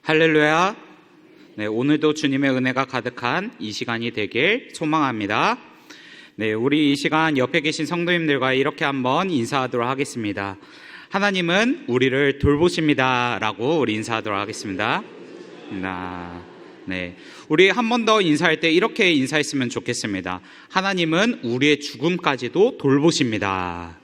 할렐루야. 네, 오늘도 주님의 은혜가 가득한 이 시간이 되길 소망합니다. 네, 우리 이 시간 옆에 계신 성도님들과 이렇게 한번 인사하도록 하겠습니다. 하나님은 우리를 돌보십니다 라고 우리 인사하도록 하겠습니다. 네, 우리 한 번 더 인사할 때 이렇게 인사했으면 좋겠습니다. 하나님은 우리의 죽음까지도 돌보십니다.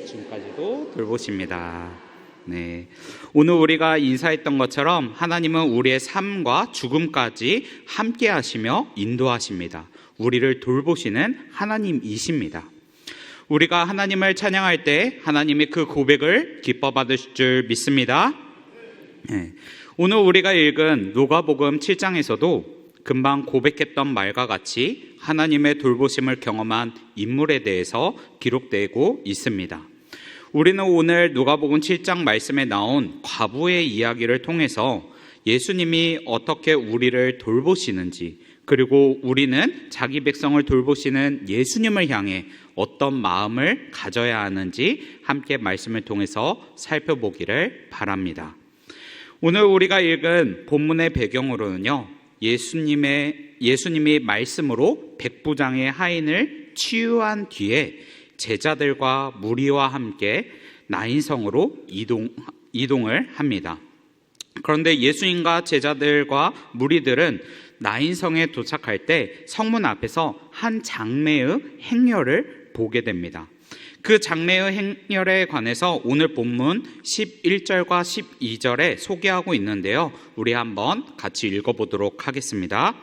죽음까지도 돌보십니다. 네, 오늘 우리가 인사했던 것처럼 하나님은 우리의 삶과 죽음까지 함께 하시며 인도하십니다. 우리를 돌보시는 하나님이십니다. 우리가 하나님을 찬양할 때 하나님이 그 고백을 기뻐 받으실 줄 믿습니다. 네, 오늘 우리가 읽은 누가복음 7장에서도 금방 고백했던 말과 같이 하나님의 돌보심을 경험한 인물에 대해서 기록되고 있습니다. 우리는 오늘 누가복음 7장 말씀에 나온 과부의 이야기를 통해서 예수님이 어떻게 우리를 돌보시는지, 그리고 우리는 자기 백성을 돌보시는 예수님을 향해 어떤 마음을 가져야 하는지 함께 말씀을 통해서 살펴보기를 바랍니다. 오늘 우리가 읽은 본문의 배경으로는요, 예수님이 말씀으로 백부장의 하인을 치유한 뒤에 제자들과 무리와 함께 나인성으로 이동을 합니다. 그런데 예수님과 제자들과 무리들은 나인성에 도착할 때 성문 앞에서 한 장매의 행렬을 보게 됩니다. 그 장매의 행렬에 관해서 오늘 본문 11절과 12절에 소개하고 있는데요, 우리 한번 같이 읽어보도록 하겠습니다.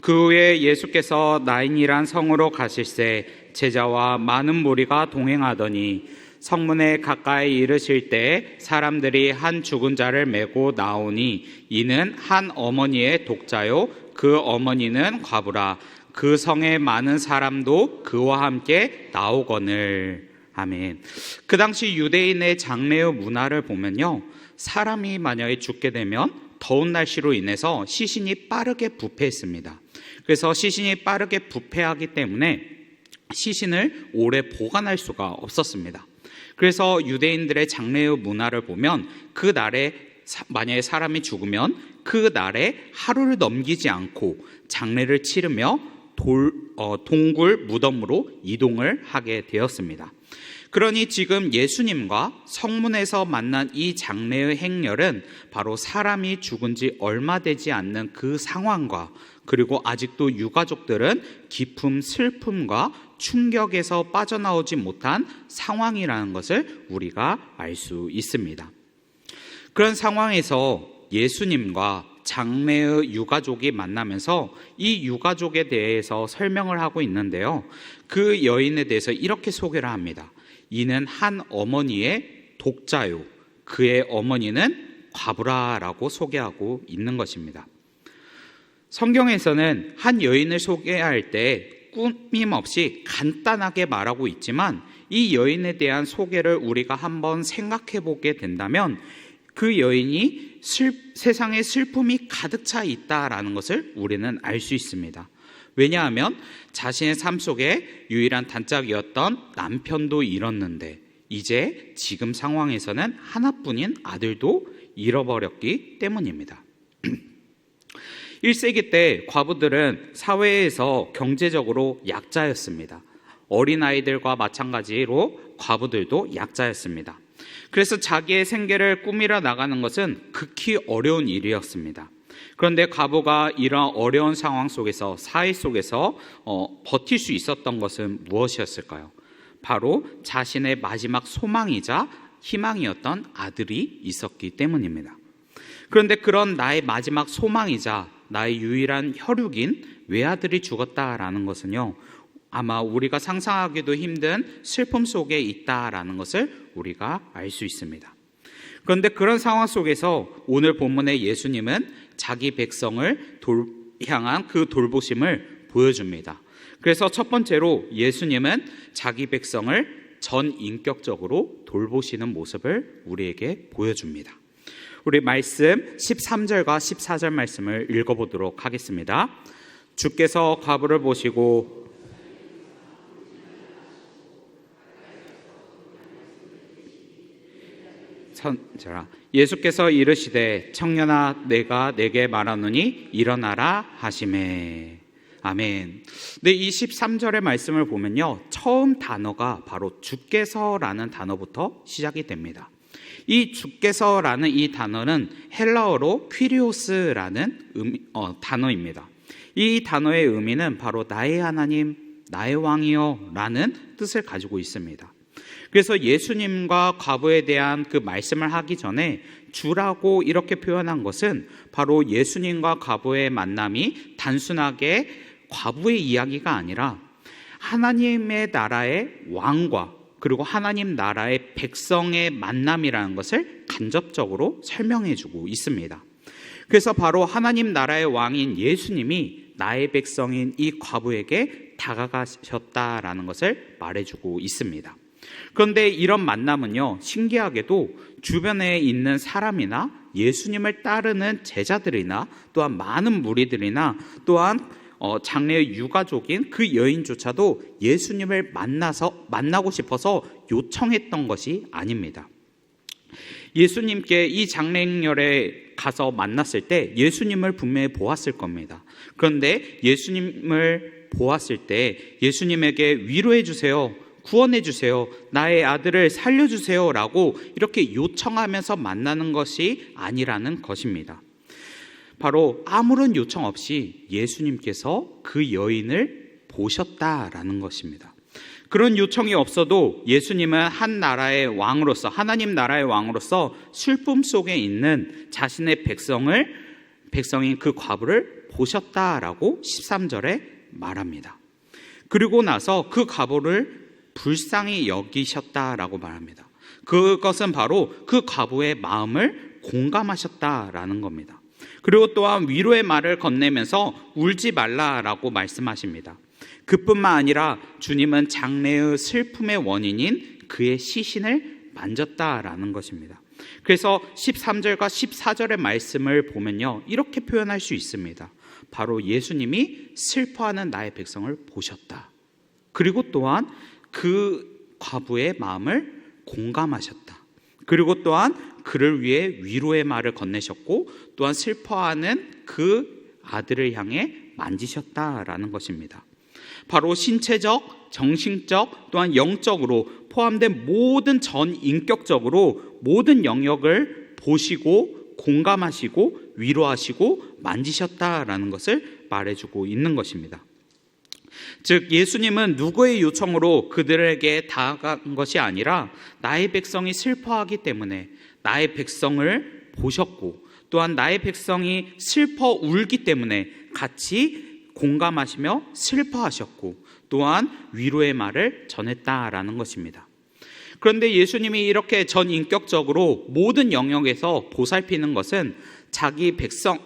그 후에 예수께서 나인이란 성으로 가실새 제자와 많은 무리가 동행하더니 성문에 가까이 이르실 때 사람들이 한 죽은 자를 메고 나오니 이는 한 어머니의 독자요 그 어머니는 과부라. 그 성에 많은 사람도 그와 함께 나오거늘. 아멘. 그 당시 유대인의 장례의 문화를 보면요, 사람이 만약에 죽게 되면 더운 날씨로 인해서 시신이 빠르게 부패했습니다. 그래서 시신이 빠르게 부패하기 때문에 시신을 오래 보관할 수가 없었습니다. 그래서 유대인들의 장례의 문화를 보면 그 날에 만약에 사람이 죽으면 그 날에 하루를 넘기지 않고 장례를 치르며 동굴 무덤으로 이동을 하게 되었습니다. 그러니 지금 예수님과 성문에서 만난 이 장례의 행렬은 바로 사람이 죽은 지 얼마 되지 않는 그 상황과, 그리고 아직도 유가족들은 깊은 슬픔과 충격에서 빠져나오지 못한 상황이라는 것을 우리가 알 수 있습니다. 그런 상황에서 예수님과 장례의 유가족이 만나면서 이 유가족에 대해서 설명을 하고 있는데요, 그 여인에 대해서 이렇게 소개를 합니다. 이는 한 어머니의 독자요 그의 어머니는 과부라라고 소개하고 있는 것입니다. 성경에서는 한 여인을 소개할 때 꾸밈없이 간단하게 말하고 있지만 이 여인에 대한 소개를 우리가 한번 생각해 보게 된다면 그 여인이 세상에 슬픔이 가득 차 있다라는 것을 우리는 알 수 있습니다. 왜냐하면 자신의 삶 속에 유일한 단짝이었던 남편도 잃었는데 이제 지금 상황에서는 하나뿐인 아들도 잃어버렸기 때문입니다. 1세기 때 과부들은 사회에서 경제적으로 약자였습니다. 어린아이들과 마찬가지로 과부들도 약자였습니다. 그래서 자기의 생계를 꾸미려 나가는 것은 극히 어려운 일이었습니다. 그런데 과부가 이런 어려운 상황 속에서, 사회 속에서 버틸 수 있었던 것은 무엇이었을까요? 바로 자신의 마지막 소망이자 희망이었던 아들이 있었기 때문입니다. 그런데 그런 나의 마지막 소망이자 나의 유일한 혈육인 외아들이 죽었다라는 것은요, 아마 우리가 상상하기도 힘든 슬픔 속에 있다라는 것을 우리가 알 수 있습니다. 그런데 그런 상황 속에서 오늘 본문의 예수님은 자기 백성을 향한 그 돌보심을 보여줍니다. 그래서 첫 번째로 예수님은 자기 백성을 전인격적으로 돌보시는 모습을 우리에게 보여줍니다. 우리 말씀 13절과 14절 말씀을 읽어보도록 하겠습니다. 주께서 과부를 보시고 선지라. 예수께서 이르시되 청년아 내가 내게 말하노니 일어나라 하시매. 아멘. 네, 이 13절의 말씀을 보면요, 처음 단어가 바로 주께서라는 단어부터 시작이 됩니다. 이 주께서라는 이 단어는 헬라어로 퀴리오스라는 단어입니다. 이 단어의 의미는 바로 나의 하나님, 나의 왕이여 라는 뜻을 가지고 있습니다. 그래서 예수님과 과부에 대한 그 말씀을 하기 전에 주라고 이렇게 표현한 것은 바로 예수님과 과부의 만남이 단순하게 과부의 이야기가 아니라 하나님의 나라의 왕과 그리고 하나님 나라의 백성의 만남이라는 것을 간접적으로 설명해 주고 있습니다. 그래서 바로 하나님 나라의 왕인 예수님이 나의 백성인 이 과부에게 다가가셨다라는 것을 말해주고 있습니다. 그런데 이런 만남은요, 신기하게도 주변에 있는 사람이나 예수님을 따르는 제자들이나 또한 많은 무리들이나 또한 장래의 유가족인 그 여인조차도 예수님을 만나고 싶어서 요청했던 것이 아닙니다. 예수님께 이 장례행렬에 가서 만났을 때 예수님을 분명히 보았을 겁니다. 그런데 예수님을 보았을 때 예수님에게 위로해 주세요, 구원해 주세요, 나의 아들을 살려주세요 라고 이렇게 요청하면서 만나는 것이 아니라는 것입니다. 바로 아무런 요청 없이 예수님께서 그 여인을 보셨다라는 것입니다. 그런 요청이 없어도 예수님은 한 나라의 왕으로서, 하나님 나라의 왕으로서 슬픔 속에 있는 자신의 백성인 그 과부를 보셨다라고 13절에 말합니다. 그리고 나서 그 과부를 불쌍히 여기셨다라고 말합니다. 그것은 바로 그 과부의 마음을 공감하셨다라는 겁니다. 그리고 또한 위로의 말을 건네면서 울지 말라라고 말씀하십니다. 그뿐만 아니라 주님은 장래의 슬픔의 원인인 그의 시신을 만졌다라는 것입니다. 그래서 13절과 14절의 말씀을 보면요, 이렇게 표현할 수 있습니다. 바로 예수님이 슬퍼하는 나의 백성을 보셨다. 그리고 또한 그 과부의 마음을 공감하셨다. 그리고 또한 그를 위해 위로의 말을 건네셨고 또한 슬퍼하는 그 아들을 향해 만지셨다라는 것입니다. 바로 신체적, 정신적, 또한 영적으로 포함된 모든 전인격적으로 모든 영역을 보시고 공감하시고 위로하시고 만지셨다라는 것을 말해주고 있는 것입니다. 즉 예수님은 누구의 요청으로 그들에게 다가간 것이 아니라 나의 백성이 슬퍼하기 때문에 나의 백성을 보셨고 또한 나의 백성이 슬퍼 울기 때문에 같이 공감하시며 슬퍼하셨고 또한 위로의 말을 전했다라는 것입니다. 그런데 예수님이 이렇게 전인격적으로 모든 영역에서 보살피는 것은 자기 백성,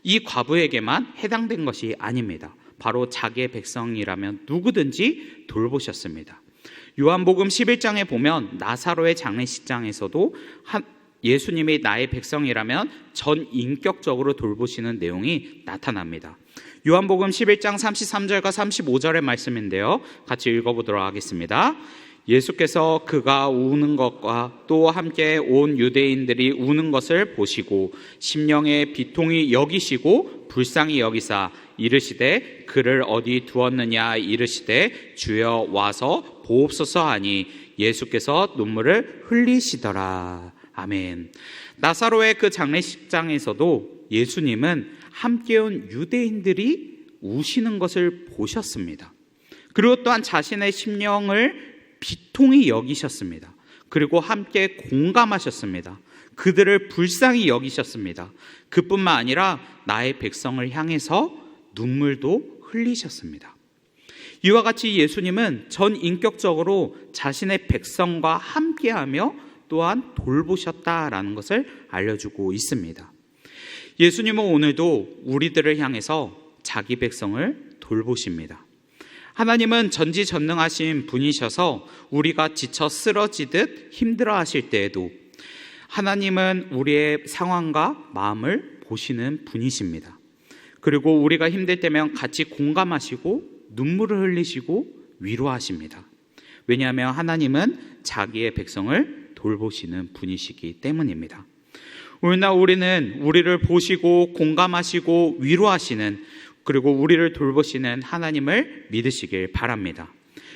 이 과부에게만 해당된 것이 아닙니다. 바로 자기의 백성이라면 누구든지 돌보셨습니다. 요한복음 11장에 보면 나사로의 장례식장에서도 예수님이 나의 백성이라면 전인격적으로 돌보시는 내용이 나타납니다. 요한복음 11장 33절과 35절의 말씀인데요, 같이 읽어보도록 하겠습니다. 예수께서 그가 우는 것과 또 함께 온 유대인들이 우는 것을 보시고 심령의 비통이 여기시고 불쌍히 여기사 이르시되 그를 어디 두었느냐 이르시되 주여 와서 보옵소서 하니 예수께서 눈물을 흘리시더라. 아멘. 나사로의 그 장례식장에서도 예수님은 함께 온 유대인들이 우시는 것을 보셨습니다. 그리고 또한 자신의 심령을 비통히 여기셨습니다. 그리고 함께 공감하셨습니다. 그들을 불쌍히 여기셨습니다. 그뿐만 아니라 나의 백성을 향해서 눈물도 흘리셨습니다. 이와 같이 예수님은 전인격적으로 자신의 백성과 함께하며 또한 돌보셨다라는 것을 알려주고 있습니다. 예수님은 오늘도 우리들을 향해서 자기 백성을 돌보십니다. 하나님은 전지전능하신 분이셔서 우리가 지쳐 쓰러지듯 힘들어하실 때에도 하나님은 우리의 상황과 마음을 보시는 분이십니다. 그리고 우리가 힘들 때면 같이 공감하시고 눈물을 흘리시고 위로하십니다. 왜냐하면 하나님은 자기의 백성을 돌보시는 분이시기 때문입니다. 오늘날 우리는 우리를 보시고 공감하시고 위로하시는, 그리고 우리를 돌보시는 하나님을 믿으시길 바랍니다.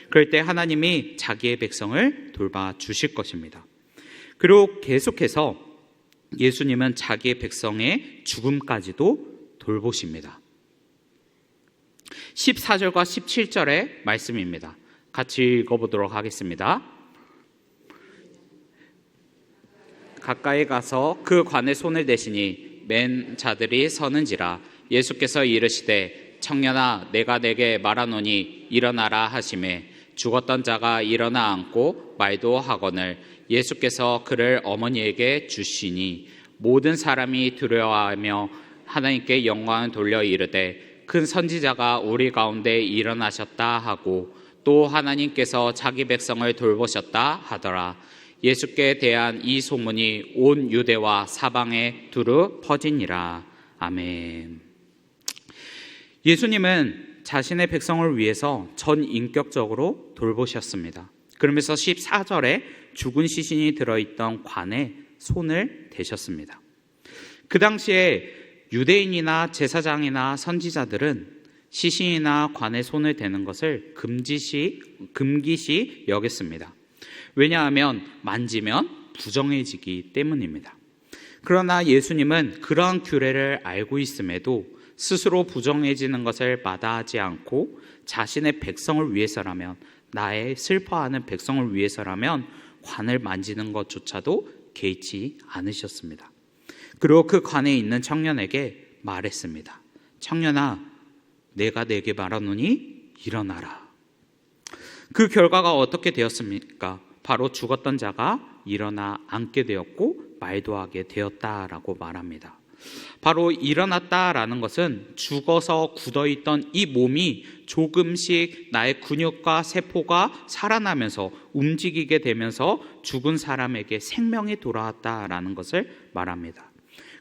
그럴 때 하나님이 자기의 백성을 돌봐 주실 것입니다. 그리고 계속해서 예수님은 자기의 백성의 죽음까지도 돌보십니다. 14절과 17절의 말씀입니다. 같이 읽어보도록 하겠습니다. 가까이 가서 그 관에 손을 대시니 맨 자들이 서는지라. 예수께서 이르시되 청년아 내가 내게 말하노니 일어나라 하시매 죽었던 자가 일어나 앉고 말도 하거늘 예수께서 그를 어머니에게 주시니 모든 사람이 두려워하며 하나님께 영광을 돌려 이르되 큰 선지자가 우리 가운데 일어나셨다 하고 또 하나님께서 자기 백성을 돌보셨다 하더라. 예수께 대한 이 소문이 온 유대와 사방에 두루 퍼지니라. 아멘. 예수님은 자신의 백성을 위해서 전인격적으로 돌보셨습니다. 그러면서 14절에 죽은 시신이 들어있던 관에 손을 대셨습니다. 그 당시에 유대인이나 제사장이나 선지자들은 시신이나 관에 손을 대는 것을 금기시 여겼습니다. 왜냐하면 만지면 부정해지기 때문입니다. 그러나 예수님은 그러한 규례를 알고 있음에도 스스로 부정해지는 것을 마다하지 않고 자신의 백성을 위해서라면, 나의 슬퍼하는 백성을 위해서라면 관을 만지는 것조차도 개의치 않으셨습니다. 그리고 그 관에 있는 청년에게 말했습니다. 청년아, 내가 내게 말하노니 일어나라. 그 결과가 어떻게 되었습니까? 바로 죽었던 자가 일어나 앉게 되었고 말도 하게 되었다라고 말합니다. 바로 일어났다라는 것은 죽어서 굳어있던 이 몸이 조금씩 나의 근육과 세포가 살아나면서 움직이게 되면서 죽은 사람에게 생명이 돌아왔다라는 것을 말합니다.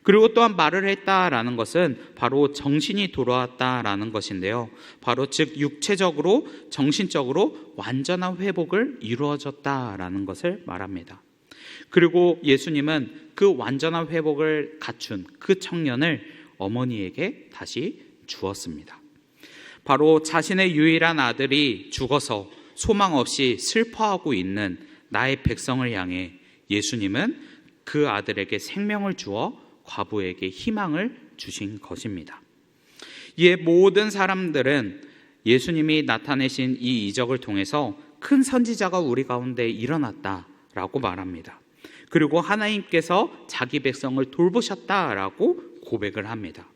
그리고 또한 말을 했다라는 것은 바로 정신이 돌아왔다라는 것인데요. 바로 즉 육체적으로 정신적으로 완전한 회복을 이루어졌다라는 것을 말합니다. 그리고 예수님은 그 완전한 회복을 갖춘 그 청년을 어머니에게 다시 주었습니다. 바로 자신의 유일한 아들이 죽어서 소망 없이 슬퍼하고 있는 나의 백성을 향해 예수님은 그 아들에게 생명을 주어 과부에게 희망을 주신 것입니다. 이에 모든 사람들은 예수님이 나타내신 이 이적을 통해서 큰 선지자가 우리 가운데 일어났다라고 말합니다. 그리고 하나님께서 자기 백성을 돌보셨다라고 고백을 합니다.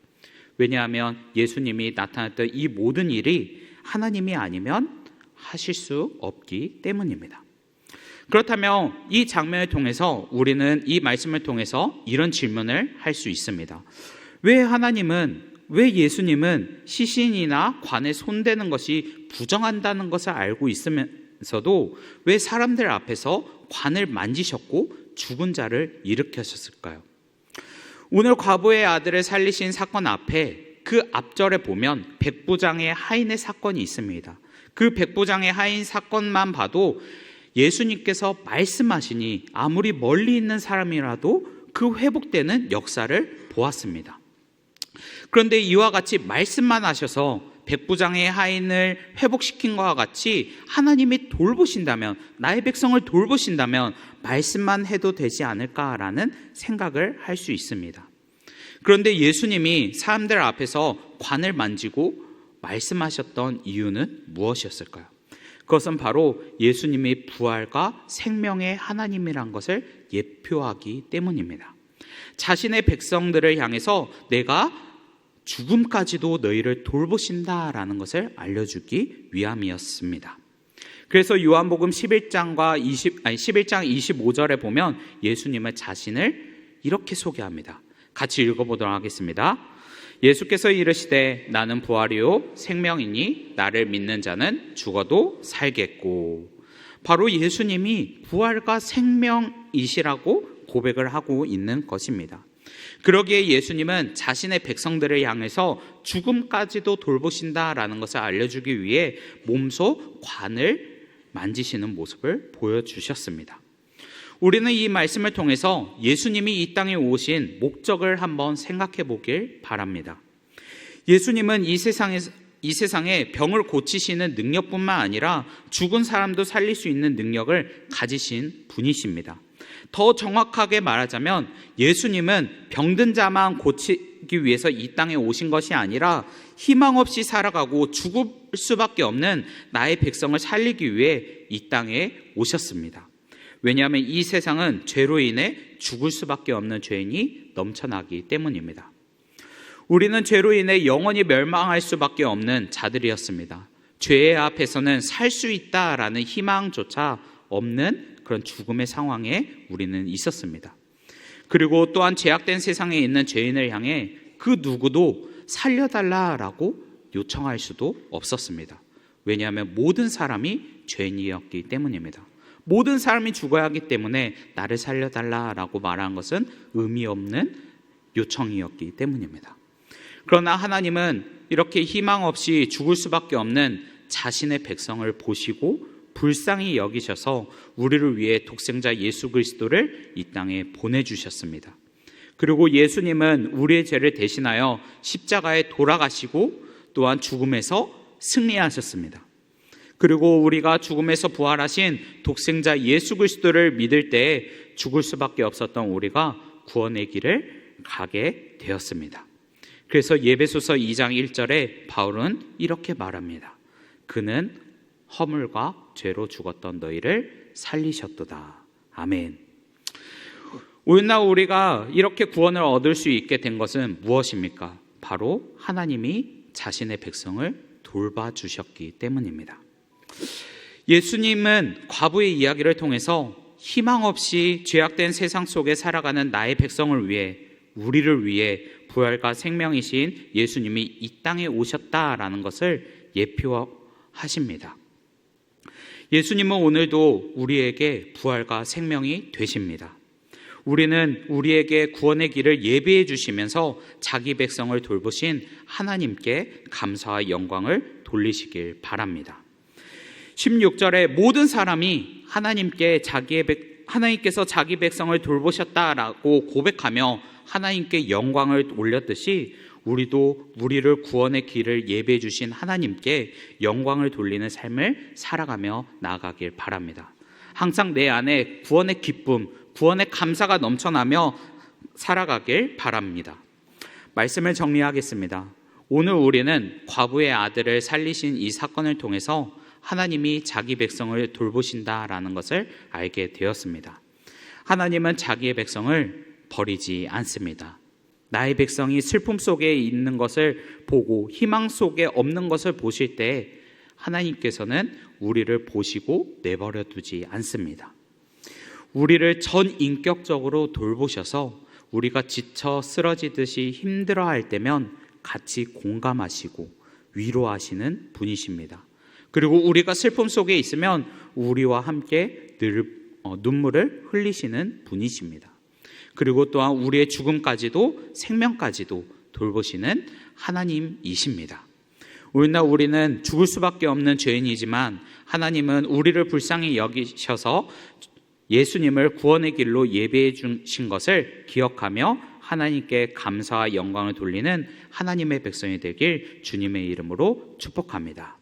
왜냐하면 예수님이 나타났던 이 모든 일이 하나님이 아니면 하실 수 없기 때문입니다. 그렇다면 이 장면을 통해서 우리는 이 말씀을 통해서 이런 질문을 할 수 있습니다. 왜 예수님은 시신이나 관에 손대는 것이 부정한다는 것을 알고 있으면서도 왜 사람들 앞에서 관을 만지셨고 죽은 자를 일으키셨을까요? 오늘 과부의 아들을 살리신 사건 앞에 그 앞절에 보면 백부장의 하인의 사건이 있습니다. 그 백부장의 하인 사건만 봐도 예수님께서 말씀하시니 아무리 멀리 있는 사람이라도 그 회복되는 역사를 보았습니다. 그런데 이와 같이 말씀만 하셔서 백부장의 하인을 회복시킨 것과 같이 하나님이 돌보신다면, 나의 백성을 돌보신다면 말씀만 해도 되지 않을까라는 생각을 할 수 있습니다. 그런데 예수님이 사람들 앞에서 관을 만지고 말씀하셨던 이유는 무엇이었을까요? 그것은 바로 예수님이 부활과 생명의 하나님이란 것을 예표하기 때문입니다. 자신의 백성들을 향해서 내가 죽음까지도 너희를 돌보신다라는 것을 알려주기 위함이었습니다. 그래서 요한복음 11장 25절에 보면 예수님은 자신을 이렇게 소개합니다. 같이 읽어보도록 하겠습니다. 예수께서 이르시되 나는 부활이요 생명이니 나를 믿는 자는 죽어도 살겠고. 바로 예수님이 부활과 생명이시라고 고백을 하고 있는 것입니다. 그러기에 예수님은 자신의 백성들을 향해서 죽음까지도 돌보신다라는 것을 알려주기 위해 몸소 관을 만지시는 모습을 보여주셨습니다. 우리는 이 말씀을 통해서 예수님이 이 땅에 오신 목적을 한번 생각해 보길 바랍니다. 예수님은 이 세상에 병을 고치시는 능력뿐만 아니라 죽은 사람도 살릴 수 있는 능력을 가지신 분이십니다. 더 정확하게 말하자면 예수님은 병든 자만 고치기 위해서 이 땅에 오신 것이 아니라 희망 없이 살아가고 죽을 수밖에 없는 나의 백성을 살리기 위해 이 땅에 오셨습니다. 왜냐하면 이 세상은 죄로 인해 죽을 수밖에 없는 죄인이 넘쳐나기 때문입니다. 우리는 죄로 인해 영원히 멸망할 수밖에 없는 자들이었습니다. 죄의 앞에서는 살 수 있다라는 희망조차 없는 그런 죽음의 상황에 우리는 있었습니다. 그리고 또한 죄악된 세상에 있는 죄인을 향해 그 누구도 살려달라라고 요청할 수도 없었습니다. 왜냐하면 모든 사람이 죄인이었기 때문입니다. 모든 사람이 죽어야 하기 때문에 나를 살려달라라고 말한 것은 의미 없는 요청이었기 때문입니다. 그러나 하나님은 이렇게 희망 없이 죽을 수밖에 없는 자신의 백성을 보시고 불쌍히 여기셔서 우리를 위해 독생자 예수 그리스도를 이 땅에 보내주셨습니다. 그리고 예수님은 우리의 죄를 대신하여 십자가에 돌아가시고 또한 죽음에서 승리하셨습니다. 그리고 우리가 죽음에서 부활하신 독생자 예수 그리스도를 믿을 때 죽을 수밖에 없었던 우리가 구원의 길을 가게 되었습니다. 그래서 에베소서 2장 1절에 바울은 이렇게 말합니다. 그는 허물과 죄로 죽었던 너희를 살리셨도다. 아멘. 오늘날 우리가 이렇게 구원을 얻을 수 있게 된 것은 무엇입니까? 바로 하나님이 자신의 백성을 돌봐주셨기 때문입니다. 예수님은 과부의 이야기를 통해서 희망 없이 죄악된 세상 속에 살아가는 나의 백성을 위해, 우리를 위해 부활과 생명이신 예수님이 이 땅에 오셨다라는 것을 예표하십니다. 예수님은 오늘도 우리에게 부활과 생명이 되십니다. 우리는 우리에게 구원의 길을 예비해 주시면서 자기 백성을 돌보신 하나님께 감사와 영광을 돌리시길 바랍니다. 16절에 모든 사람이 하나님께서 자기 백성을 돌보셨다라고 고백하며 하나님께 영광을 올렸듯이 우리도 우리를 구원의 길을 예배해 주신 하나님께 영광을 돌리는 삶을 살아가며 나아가길 바랍니다. 항상 내 안에 구원의 기쁨, 구원의 감사가 넘쳐나며 살아가길 바랍니다. 말씀을 정리하겠습니다. 오늘 우리는 과부의 아들을 살리신 이 사건을 통해서 하나님이 자기 백성을 돌보신다라는 것을 알게 되었습니다. 하나님은 자기의 백성을 버리지 않습니다. 나의 백성이 슬픔 속에 있는 것을 보고 희망 속에 없는 것을 보실 때 하나님께서는 우리를 보시고 내버려 두지 않습니다. 우리를 전인격적으로 돌보셔서 우리가 지쳐 쓰러지듯이 힘들어할 때면 같이 공감하시고 위로하시는 분이십니다. 그리고 우리가 슬픔 속에 있으면 우리와 함께 늘 눈물을 흘리시는 분이십니다. 그리고 또한 우리의 죽음까지도 생명까지도 돌보시는 하나님이십니다. 오늘날 우리는 죽을 수밖에 없는 죄인이지만 하나님은 우리를 불쌍히 여기셔서 예수님을 구원의 길로 예배해 주신 것을 기억하며 하나님께 감사와 영광을 돌리는 하나님의 백성이 되길 주님의 이름으로 축복합니다.